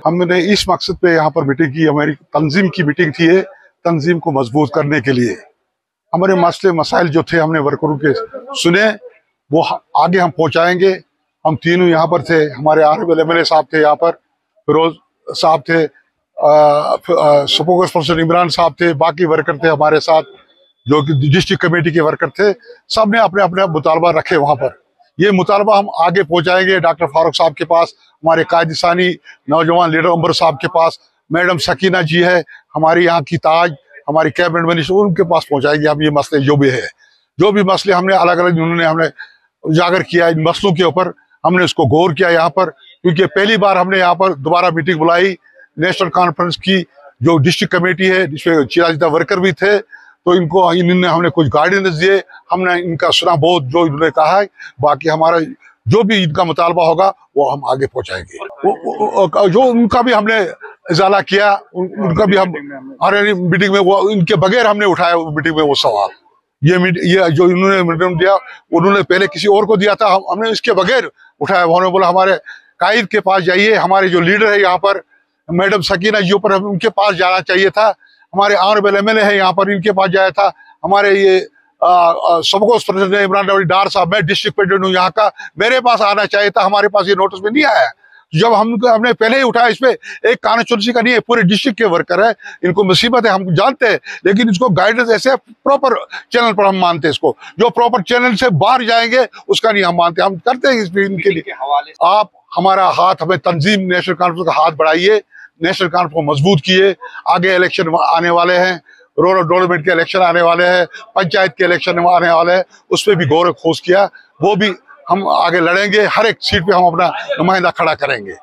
हमने इस मकसद पे यहाँ पर मीटिंग की, हमारी तंजीम की मीटिंग थी। ये तंजीम को मजबूत करने के लिए हमारे मसले मसाइल जो थे हमने वर्करों के सुने, वो आगे हम पहुँचाएंगे। हम तीनों यहाँ पर थे, हमारे आरएफएल एमएलए साहब थे, यहाँ पर फिरोज साहब थे, स्पोक्स पर्सन इमरान साहब थे, बाकी वर्कर थे हमारे साथ जो कि डिस्ट्रिक्ट कमेटी के वर्कर थे। सब ने अपने अपने मुतालबा रखे वहाँ पर। ये मुतालबा हम आगे पहुँचाएंगे डॉक्टर फारूक साहब के पास, हमारे कायदिसानी नौजवान लीडर उमर साहब के पास, मैडम सकीना जी है हमारी यहाँ की ताज, हमारी कैबिनेट मिनिस्टर, उनके पास पहुँचाएंगे हम ये मसले जो भी है। जो भी मसले हमने अलग अलग उन्होंने हमने उजागर किया, इन मसलों के ऊपर हमने उसको गौर किया यहाँ पर, क्योंकि पहली बार हमने यहाँ पर दोबारा मीटिंग बुलाई नेशनल कॉन्फ्रेंस की, जो डिस्ट्रिक्ट कमेटी है जिसमें चिराजिदा वर्कर भी थे। तो इनको इन्होंने हमने कुछ गाइडेंस दिए, हमने इनका सुना बहुत जो इन्होंने कहा है। बाकी हमारा जो भी इनका मुतालबा होगा वो हम आगे पहुंचाएंगे। जो उनका भी हमने इजाला किया, उनका भी हम हमारे मीटिंग में वो इनके बगैर हमने उठाया मीटिंग में वो सवाल। ये जो इन्होंने मीटिंग दिया उन्होंने पहले किसी और को दिया था, हमने इसके बगैर उठाया। उन्होंने बोला हमारे कायद के पास जाइए, हमारे जो लीडर है यहाँ पर मैडम सकीना जी पर उनके पास जाना चाहिए था, हमारे ऑनरेबल एमएलए है यहाँ पर इनके पास जाया था, हमारे ये सबको प्रेसिडेंट इमरान डार साहब, मैं डिस्ट्रिक्ट प्रेसिडेंट हूँ यहाँ का, मेरे पास आना चाहिए था, हमारे पास ये नोटिस में नहीं आया। जब हमने पहले ही उठाया, इसमें एक कॉन्स्टिट्यूंसी का नहीं है, पूरे डिस्ट्रिक्ट के वर्कर है, इनको मुसीबत है, हम जानते हैं, लेकिन इसको गाइडेंस ऐसे प्रॉपर चैनल पर हम मानते हैं। इसको जो प्रॉपर चैनल से बाहर जाएंगे उसका नहीं हम मानते, हम करते हैं इनके लिए हवाले। आप हमारा हाथ, हमें तंजीम नेशनल कॉन्फ्रेंस का हाथ बढ़ाइए, नेशनल कॉन्फ्रेंस को मजबूत किए। आगे इलेक्शन आने वाले हैं, रूरल डेवलपमेंट के इलेक्शन आने वाले हैं, पंचायत के इलेक्शन आने वाले हैं, उस पर भी गौर खोज किया, वो भी हम आगे लड़ेंगे। हर एक सीट पे हम अपना नुमाइंदा खड़ा करेंगे।